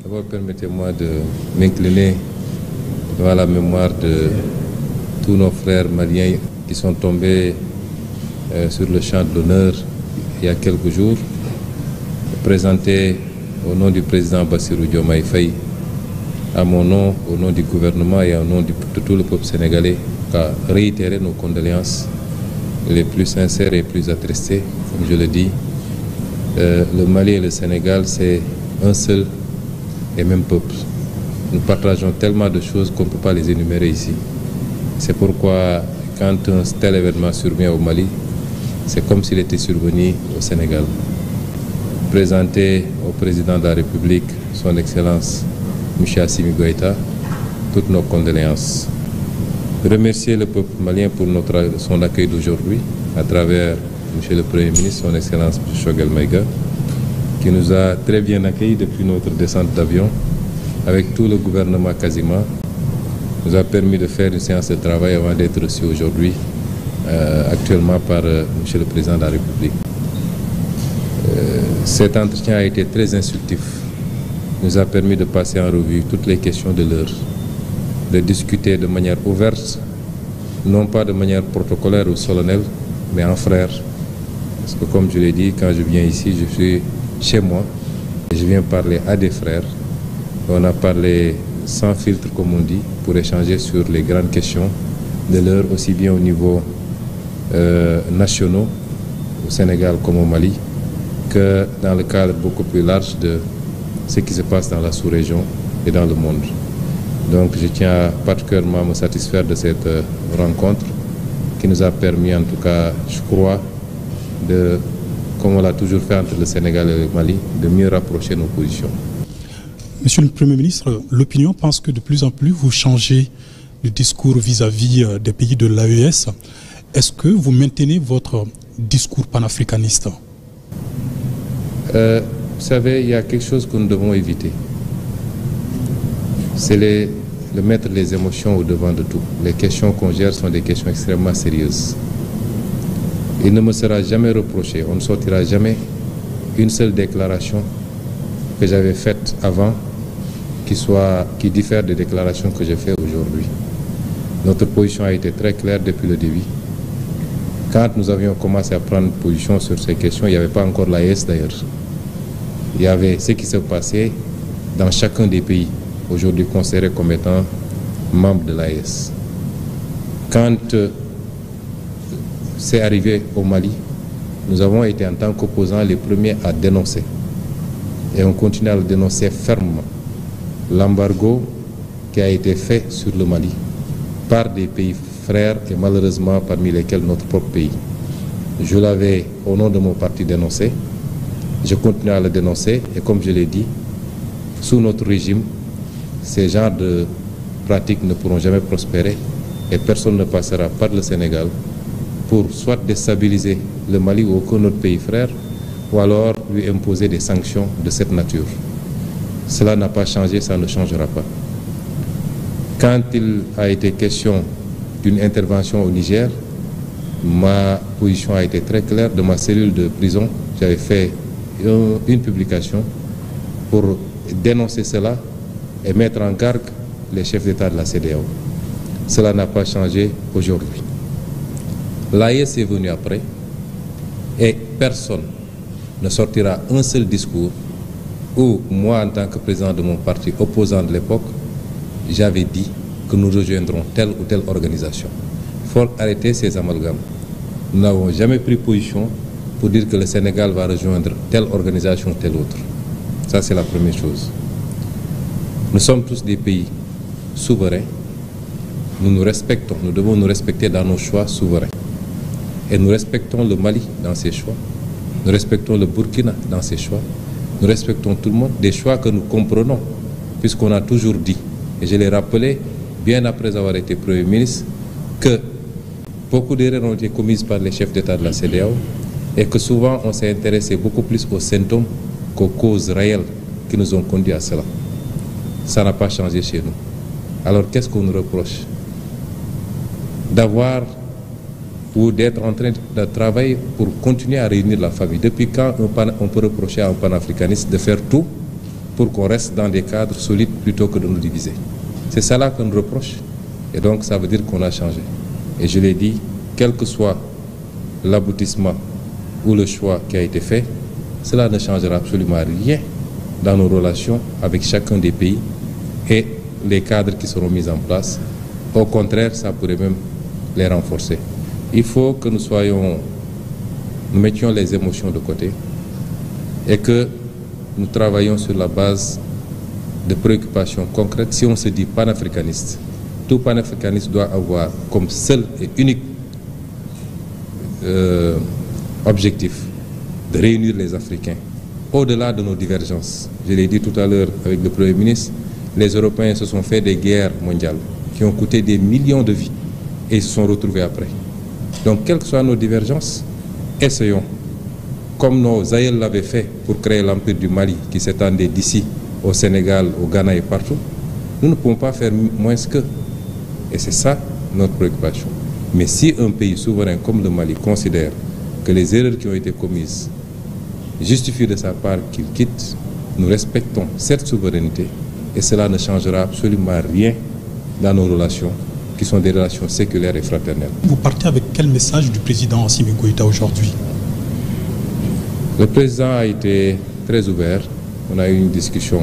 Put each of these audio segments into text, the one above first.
D'abord, permettez-moi de m'incliner devant la mémoire de tous nos frères maliens qui sont tombés sur le champ de l'honneur il y a quelques jours, présenter au nom du président Bassirou Diomaye Faye, à mon nom, au nom du gouvernement et au nom de tout le peuple sénégalais, à réitérer nos condoléances les plus sincères et plus attristées. Comme je le dis, le Mali et le Sénégal, c'est un seul et même peuple. Nous partageons tellement de choses qu'on ne peut pas les énumérer ici. C'est pourquoi, quand un tel événement survient au Mali, c'est comme s'il était survenu au Sénégal. Présenter au président de la République, son Excellence M. Assimi Goïta, toutes nos condoléances. Remercier le peuple malien pour son accueil d'aujourd'hui à travers M. le Premier ministre, son Excellence M. Choguel Maïga, qui nous a très bien accueillis depuis notre descente d'avion, avec tout le gouvernement quasiment, nous a permis de faire une séance de travail avant d'être reçu aujourd'hui, actuellement par M. le Président de la République. Cet entretien a été très instructif, nous a permis de passer en revue toutes les questions de l'heure, de discuter de manière ouverte, non pas de manière protocolaire ou solennelle, mais en frère. Parce que comme je l'ai dit, quand je viens ici, je suis chez moi, et je viens parler à des frères. On a parlé sans filtre, comme on dit, pour échanger sur les grandes questions de l'heure, aussi bien au niveau national, au Sénégal comme au Mali, que dans le cadre beaucoup plus large de ce qui se passe dans la sous-région et dans le monde. Donc je tiens particulièrement à me satisfaire de cette rencontre qui nous a permis, en tout cas, je crois, de, comme on l'a toujours fait entre le Sénégal et le Mali, de mieux rapprocher nos positions. Monsieur le Premier ministre, l'opinion pense que de plus en plus vous changez de discours vis-à-vis des pays de l'AES. Est-ce que vous maintenez votre discours panafricaniste? Vous savez, il y a quelque chose que nous devons éviter. C'est de mettre les émotions au devant de tout. Les questions qu'on gère sont des questions extrêmement sérieuses. Il ne me sera jamais reproché, on ne sortira jamais une seule déclaration que j'avais faite avant qui diffère des déclarations que je fais aujourd'hui. Notre position a été très claire depuis le début. Quand nous avions commencé à prendre position sur ces questions, il n'y avait pas encore l'AES d'ailleurs. Il y avait ce qui se passait dans chacun des pays, aujourd'hui considérés comme étant membres de l'AES. Quand c'est arrivé au Mali, nous avons été en tant qu'opposants les premiers à dénoncer. Et on continue à le dénoncer fermement. L'embargo qui a été fait sur le Mali par des pays frères et malheureusement parmi lesquels notre propre pays. Je l'avais au nom de mon parti dénoncé. Je continue à le dénoncer et comme je l'ai dit, sous notre régime, ces genres de pratiques ne pourront jamais prospérer et personne ne passera par le Sénégal pour soit déstabiliser le Mali ou aucun autre pays frère ou alors lui imposer des sanctions de cette nature. Cela n'a pas changé, ça ne changera pas. Quand il a été question d'une intervention au Niger, ma position a été très claire. De ma cellule de prison, j'avais fait une publication pour dénoncer cela et mettre en garde les chefs d'État de la CEDEAO. Cela n'a pas changé aujourd'hui. L'AES est venu après et personne ne sortira un seul discours où moi, en tant que président de mon parti opposant de l'époque, j'avais dit que nous rejoindrons telle ou telle organisation. Il faut arrêter ces amalgames. Nous n'avons jamais pris position pour dire que le Sénégal va rejoindre telle organisation ou telle autre. Ça, c'est la première chose. Nous sommes tous des pays souverains. Nous nous respectons. Nous devons nous respecter dans nos choix souverains. Et nous respectons le Mali dans ses choix. Nous respectons le Burkina dans ses choix. Nous respectons tout le monde, des choix que nous comprenons, puisqu'on a toujours dit, et je l'ai rappelé bien après avoir été Premier ministre, que beaucoup d'erreurs ont été commises par les chefs d'État de la CEDEAO et que souvent on s'est intéressé beaucoup plus aux symptômes qu'aux causes réelles qui nous ont conduits à cela. Ça n'a pas changé chez nous. Alors qu'est-ce qu'on nous reproche? D'avoir ou d'être en train de travailler pour continuer à réunir la famille. Depuis quand on peut reprocher à un panafricaniste de faire tout pour qu'on reste dans des cadres solides plutôt que de nous diviser? C'est ça là qu'on nous reproche. Et donc ça veut dire qu'on a changé. Et je l'ai dit, quel que soit l'aboutissement ou le choix qui a été fait, cela ne changera absolument rien dans nos relations avec chacun des pays et les cadres qui seront mis en place. Au contraire, ça pourrait même les renforcer. Il faut que nous mettions les émotions de côté et que nous travaillions sur la base de préoccupations concrètes. Si on se dit panafricaniste, tout panafricaniste doit avoir comme seul et unique objectif de réunir les Africains au-delà de nos divergences. Je l'ai dit tout à l'heure avec le Premier ministre, les Européens se sont fait des guerres mondiales qui ont coûté des millions de vies et ils se sont retrouvés après. Donc, quelles que soient nos divergences, essayons, comme nos aïeux l'avaient fait pour créer l'Empire du Mali qui s'étendait d'ici au Sénégal, au Ghana et partout, nous ne pouvons pas faire moins qu'eux. Et c'est ça notre préoccupation. Mais si un pays souverain comme le Mali considère que les erreurs qui ont été commises justifient de sa part qu'il quitte, nous respectons cette souveraineté et cela ne changera absolument rien dans nos relations, qui sont des relations séculaires et fraternelles. Vous partez avec quel message du président Assimi Goïta aujourd'hui? Le président a été très ouvert. On a eu une discussion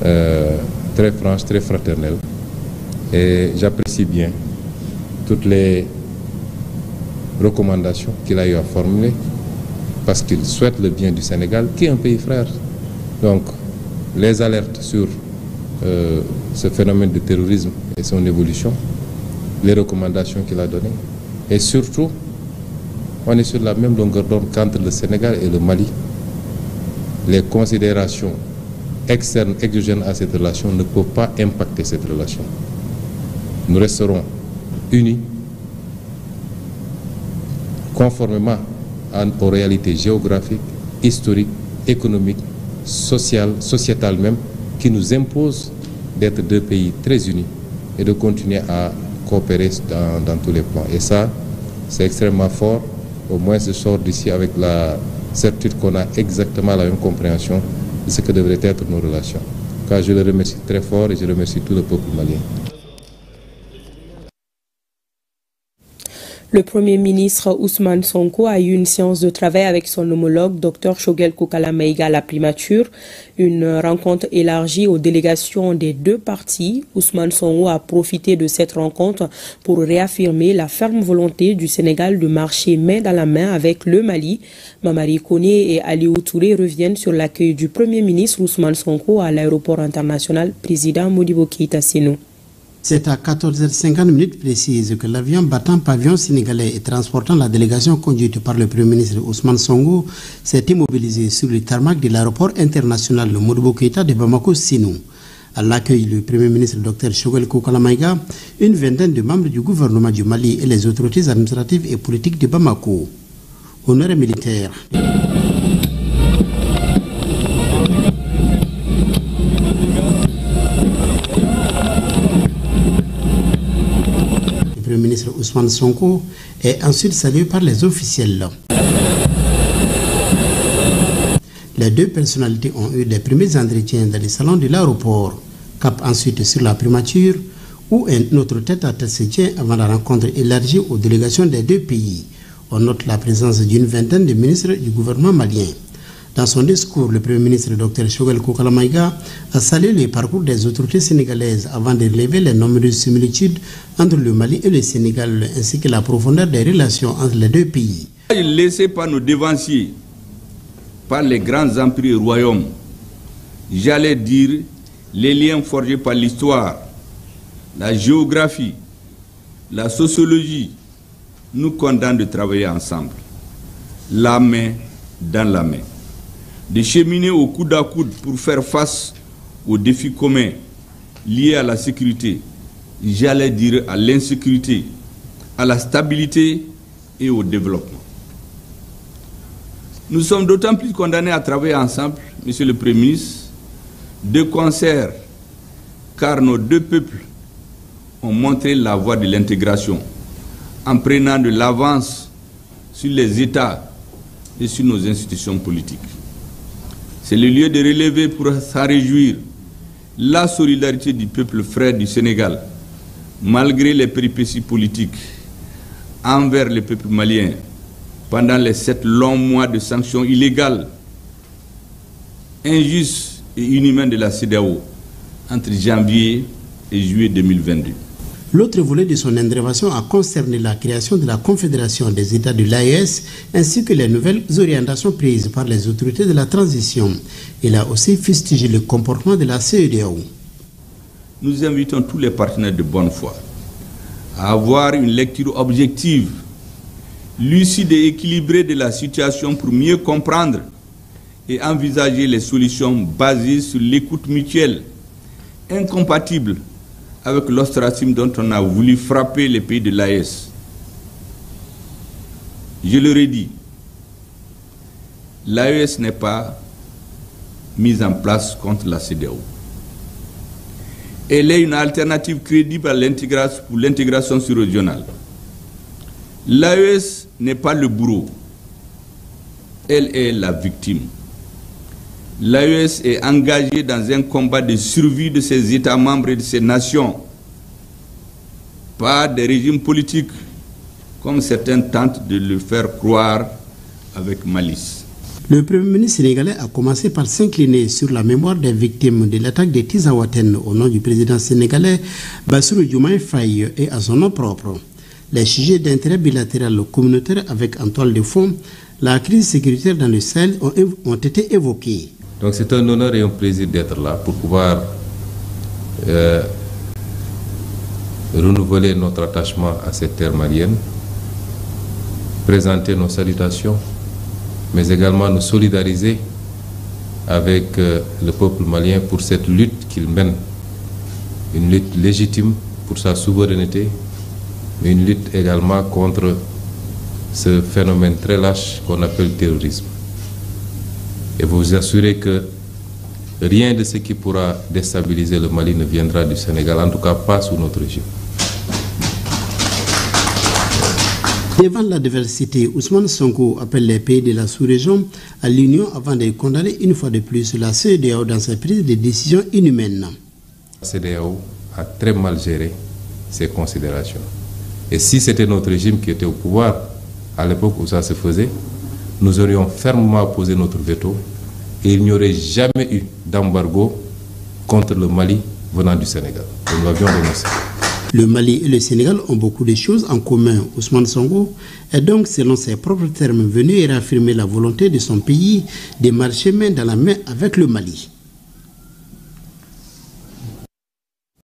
très franche, très fraternelle. Et j'apprécie bien toutes les recommandations qu'il a eu à formuler parce qu'il souhaite le bien du Sénégal, qui est un pays frère. Donc, les alertes sur ce phénomène de terrorisme et son évolution, les recommandations qu'il a données, et surtout, on est sur la même longueur d'onde qu'entre le Sénégal et le Mali. Les considérations externes, exogènes à cette relation ne peuvent pas impacter cette relation. Nous resterons unis, conformément aux réalités géographiques, historiques, économiques, sociales, sociétales même, qui nous imposent d'être deux pays très unis et de continuer à coopérer dans tous les plans. Et ça, c'est extrêmement fort. Au moins, je sors d'ici avec la certitude qu'on a exactement la même compréhension de ce que devraient être nos relations. Car je le remercie très fort et je remercie tout le peuple malien. Le Premier ministre Ousmane Sonko a eu une séance de travail avec son homologue Dr Choguel Kokala Maïga à la primature, une rencontre élargie aux délégations des deux partis. Ousmane Sonko a profité de cette rencontre pour réaffirmer la ferme volonté du Sénégal de marcher main dans la main avec le Mali. Mamari Koné et Aliou Touré reviennent sur l'accueil du Premier ministre Ousmane Sonko à l'aéroport international président Modibo Keïta Sénou. C'est à 14h50 précises que l'avion battant pavillon sénégalais et transportant la délégation conduite par le Premier ministre Ousmane Sonko s'est immobilisé sur le tarmac de l'aéroport international Modibo Keïta de Bamako-Sénou. À l'accueil du Premier ministre Dr Choguel Kokala Maïga, une vingtaine de membres du gouvernement du Mali et les autorités administratives et politiques de Bamako. Honneur militaire. Le Premier ministre Ousmane Sonko est ensuite salué par les officiels. Les deux personnalités ont eu les premiers entretiens dans les salons de l'aéroport. Cap ensuite sur la primature où un autre tête-à-tête se tient avant la rencontre élargie aux délégations des deux pays. On note la présence d'une vingtaine de ministres du gouvernement malien. Dans son discours, le Premier ministre Dr Choguel Kokala Maïga a salué le parcours des autorités sénégalaises avant de relever les nombreuses similitudes entre le Mali et le Sénégal, ainsi que la profondeur des relations entre les deux pays. Laissé par nos devanciers, par les grands empires et royaumes, j'allais dire les liens forgés par l'histoire, la géographie, la sociologie, nous condamnent de travailler ensemble, la main dans la main, de cheminer au coude à coude pour faire face aux défis communs liés à la sécurité, j'allais dire à l'insécurité, à la stabilité et au développement. Nous sommes d'autant plus condamnés à travailler ensemble, Monsieur le Premier ministre, de concert, car nos deux peuples ont montré la voie de l'intégration en prenant de l'avance sur les États et sur nos institutions politiques. C'est le lieu de relever pour s'en réjouir la solidarité du peuple frère du Sénégal, malgré les péripéties politiques, envers le peuple malien pendant les 7 longs mois de sanctions illégales, injustes et inhumaines de la CEDEAO entre janvier et juillet 2022. L'autre volet de son intervention a concerné la création de la Confédération des États de l'AES ainsi que les nouvelles orientations prises par les autorités de la transition. Il a aussi fustigé le comportement de la CEDEAO. Nous invitons tous les partenaires de bonne foi à avoir une lecture objective, lucide et équilibrée de la situation pour mieux comprendre et envisager les solutions basées sur l'écoute mutuelle, incompatible avec l'ostracisme dont on a voulu frapper les pays de l'AES. Je le redis, l'AES n'est pas mise en place contre la CEDEAO. Elle est une alternative crédible à l'intégration sur-régionale. L'AES n'est pas le bourreau, elle est la victime. L'AES est engagée dans un combat de survie de ses États membres et de ses nations, pas des régimes politiques, comme certains tentent de le faire croire avec malice. Le Premier ministre sénégalais a commencé par s'incliner sur la mémoire des victimes de l'attaque des Tizawaten au nom du président sénégalais Bassirou Diomaye Faye et à son nom propre. Les sujets d'intérêt bilatéral communautaire avec en toile de fond la crise sécuritaire dans le Sahel ont été évoqués. Donc c'est un honneur et un plaisir d'être là pour pouvoir renouveler notre attachement à cette terre malienne, présenter nos salutations, mais également nous solidariser avec le peuple malien pour cette lutte qu'il mène, une lutte légitime pour sa souveraineté, mais une lutte également contre ce phénomène très lâche qu'on appelle terrorisme. Et vous assurez que rien de ce qui pourra déstabiliser le Mali ne viendra du Sénégal, en tout cas pas sous notre régime. Devant la diversité, Ousmane Sonko appelle les pays de la sous-région à l'union avant de condamner une fois de plus la CEDEAO dans sa prise de décisions inhumaines. La CEDEAO a très mal géré ces considérations. Et si c'était notre régime qui était au pouvoir à l'époque où ça se faisait, nous aurions fermement posé notre veto et il n'y aurait jamais eu d'embargo contre le Mali venant du Sénégal. Nous l'avions dénoncé. Le Mali et le Sénégal ont beaucoup de choses en commun. Ousmane Sonko est donc, selon ses propres termes, venu réaffirmer la volonté de son pays de marcher main dans la main avec le Mali.